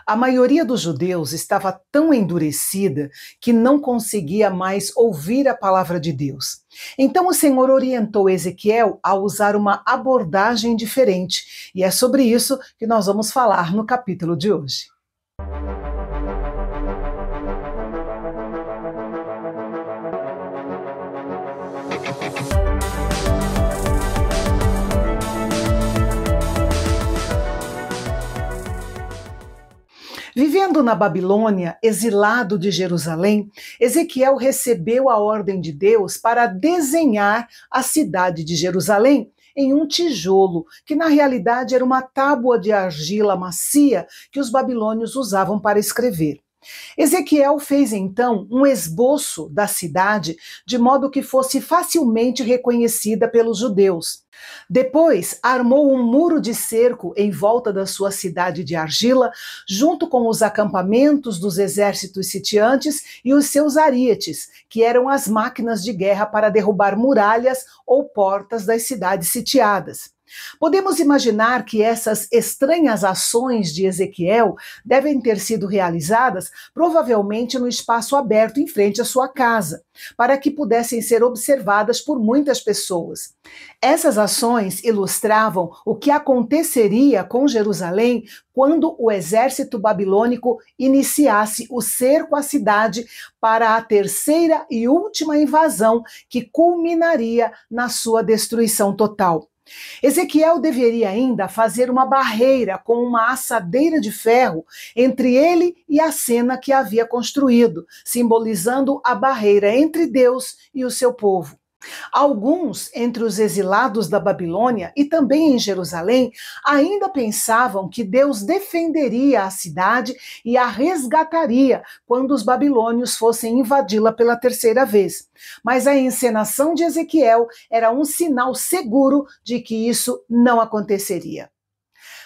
A maioria dos judeus estava tão endurecida que não conseguia mais ouvir a palavra de Deus. Então o Senhor orientou Ezequiel a usar uma abordagem diferente, e é sobre isso que nós vamos falar no capítulo de hoje. Vivendo na Babilônia, exilado de Jerusalém, Ezequiel recebeu a ordem de Deus para desenhar a cidade de Jerusalém em um tijolo, que na realidade era uma tábua de argila macia que os babilônios usavam para escrever. Ezequiel fez então um esboço da cidade de modo que fosse facilmente reconhecida pelos judeus. Depois, armou um muro de cerco em volta da sua cidade de argila, junto com os acampamentos dos exércitos sitiantes e os seus arietes, que eram as máquinas de guerra para derrubar muralhas ou portas das cidades sitiadas. Podemos imaginar que essas estranhas ações de Ezequiel devem ter sido realizadas provavelmente no espaço aberto em frente à sua casa, para que pudessem ser observadas por muitas pessoas. Essas ações ilustravam o que aconteceria com Jerusalém quando o exército babilônico iniciasse o cerco à cidade para a terceira e última invasão que culminaria na sua destruição total. Ezequiel deveria ainda fazer uma barreira com uma assadeira de ferro entre ele e a cena que havia construído, simbolizando a barreira entre Deus e o seu povo. Alguns entre os exilados da Babilônia e também em Jerusalém ainda pensavam que Deus defenderia a cidade e a resgataria quando os babilônios fossem invadi-la pela terceira vez. Mas a encenação de Ezequiel era um sinal seguro de que isso não aconteceria.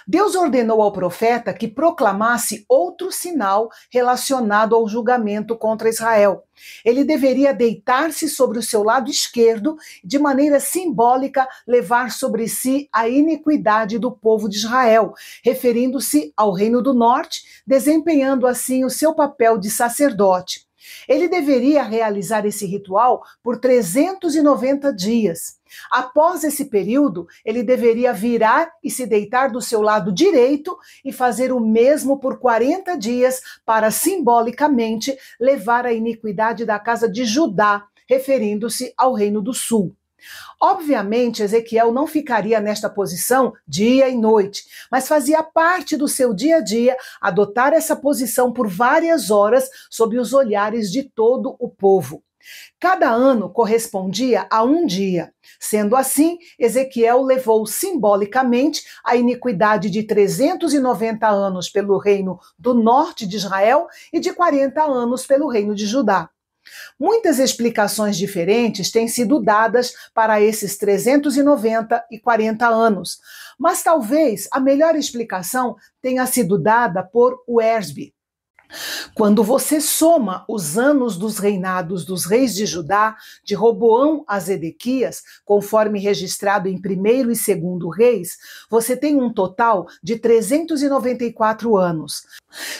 Deus ordenou ao profeta que proclamasse outro sinal relacionado ao julgamento contra Israel. Ele deveria deitar-se sobre o seu lado esquerdo, de maneira simbólica, levar sobre si a iniquidade do povo de Israel, referindo-se ao Reino do Norte, desempenhando assim o seu papel de sacerdote. Ele deveria realizar esse ritual por 390 dias. Após esse período, ele deveria virar e se deitar do seu lado direito e fazer o mesmo por 40 dias para, simbolicamente, levar a iniquidade da casa de Judá, referindo-se ao Reino do Sul. Obviamente, Ezequiel não ficaria nesta posição dia e noite, mas fazia parte do seu dia a dia adotar essa posição por várias horas sob os olhares de todo o povo. Cada ano correspondia a um dia. Sendo assim, Ezequiel levou simbolicamente a iniquidade de 390 anos pelo reino do norte de Israel e de 40 anos pelo reino de Judá. Muitas explicações diferentes têm sido dadas para esses 390 e 40 anos, mas talvez a melhor explicação tenha sido dada por Wiersbe. Quando você soma os anos dos reinados dos reis de Judá, de Roboão a Zedequias, conforme registrado em 1º e 2º Reis, você tem um total de 394 anos.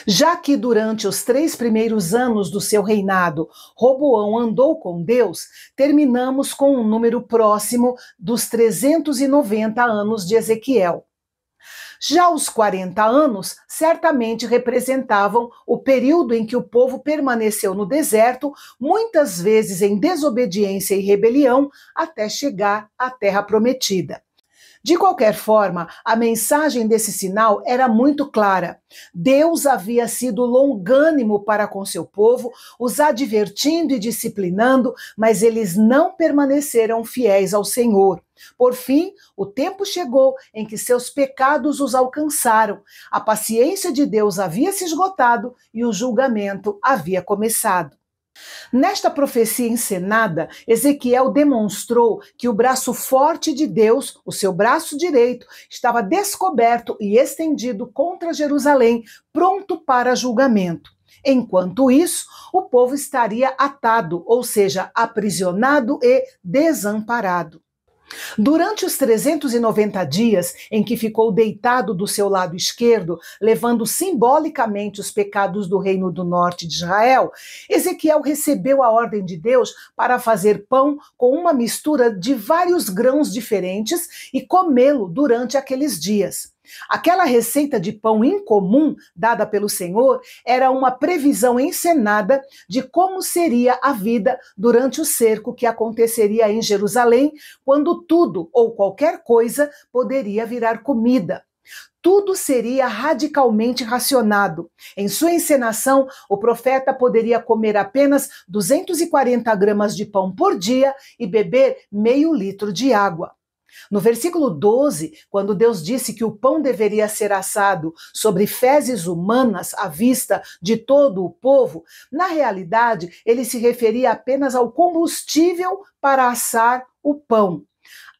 Já que durante os 3 primeiros anos do seu reinado, Roboão andou com Deus, terminamos com um número próximo dos 390 anos de Ezequiel. Já os 40 anos certamente representavam o período em que o povo permaneceu no deserto, muitas vezes em desobediência e rebelião, até chegar à terra prometida. De qualquer forma, a mensagem desse sinal era muito clara. Deus havia sido longânimo para com seu povo, os advertindo e disciplinando, mas eles não permaneceram fiéis ao Senhor. Por fim, o tempo chegou em que seus pecados os alcançaram. A paciência de Deus havia se esgotado e o julgamento havia começado. Nesta profecia encenada, Ezequiel demonstrou que o braço forte de Deus, o seu braço direito, estava descoberto e estendido contra Jerusalém, pronto para julgamento. Enquanto isso, o povo estaria atado, ou seja, aprisionado e desamparado. Durante os 390 dias em que ficou deitado do seu lado esquerdo, levando simbolicamente os pecados do reino do norte de Israel, Ezequiel recebeu a ordem de Deus para fazer pão com uma mistura de vários grãos diferentes e comê-lo durante aqueles dias. Aquela receita de pão incomum dada pelo Senhor era uma previsão encenada de como seria a vida durante o cerco que aconteceria em Jerusalém, quando tudo ou qualquer coisa poderia virar comida. Tudo seria radicalmente racionado. Em sua encenação, o profeta poderia comer apenas 240 gramas de pão por dia e beber meio litro de água. No versículo 12, quando Deus disse que o pão deveria ser assado sobre fezes humanas à vista de todo o povo, na realidade, ele se referia apenas ao combustível para assar o pão.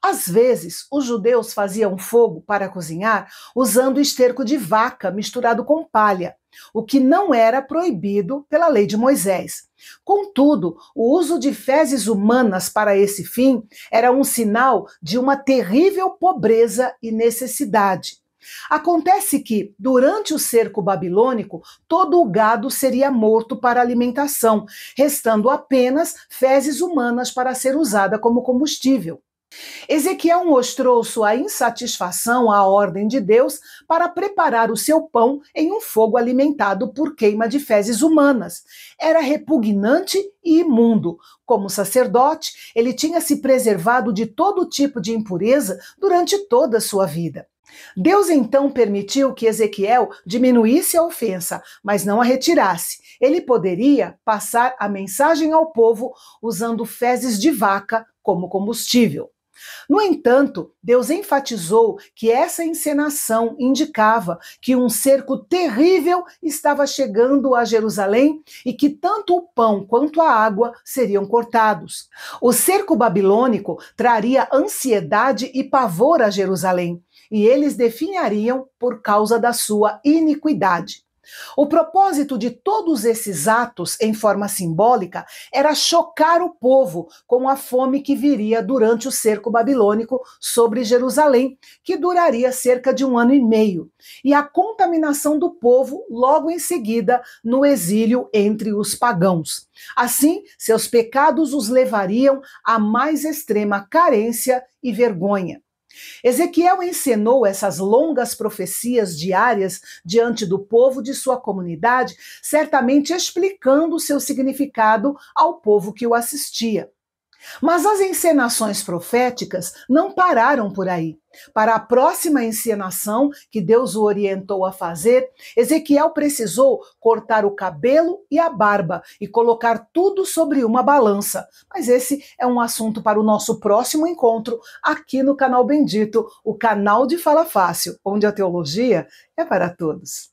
Às vezes, os judeus faziam fogo para cozinhar usando esterco de vaca misturado com palha, o que não era proibido pela lei de Moisés. Contudo, o uso de fezes humanas para esse fim era um sinal de uma terrível pobreza e necessidade. Acontece que, durante o cerco babilônico, todo o gado seria morto para alimentação, restando apenas fezes humanas para ser usada como combustível. Ezequiel mostrou sua insatisfação à ordem de Deus para preparar o seu pão em um fogo alimentado por queima de fezes humanas. Era repugnante e imundo. Como sacerdote, ele tinha se preservado de todo tipo de impureza durante toda a sua vida. Deus então permitiu que Ezequiel diminuísse a ofensa, mas não a retirasse. Ele poderia passar a mensagem ao povo usando fezes de vaca como combustível. No entanto, Deus enfatizou que essa encenação indicava que um cerco terrível estava chegando a Jerusalém e que tanto o pão quanto a água seriam cortados. O cerco babilônico traria ansiedade e pavor a Jerusalém, e eles definhariam por causa da sua iniquidade. O propósito de todos esses atos, em forma simbólica, era chocar o povo com a fome que viria durante o cerco babilônico sobre Jerusalém, que duraria cerca de 1 ano e meio, e a contaminação do povo logo em seguida no exílio entre os pagãos. Assim, seus pecados os levariam à mais extrema carência e vergonha. Ezequiel encenou essas longas profecias diárias diante do povo de sua comunidade, certamente explicando o seu significado ao povo que o assistia. Mas as encenações proféticas não pararam por aí. Para a próxima encenação que Deus o orientou a fazer, Ezequiel precisou cortar o cabelo e a barba e colocar tudo sobre uma balança. Mas esse é um assunto para o nosso próximo encontro aqui no Canal Bendito, o canal de Fala Fácil, onde a teologia é para todos.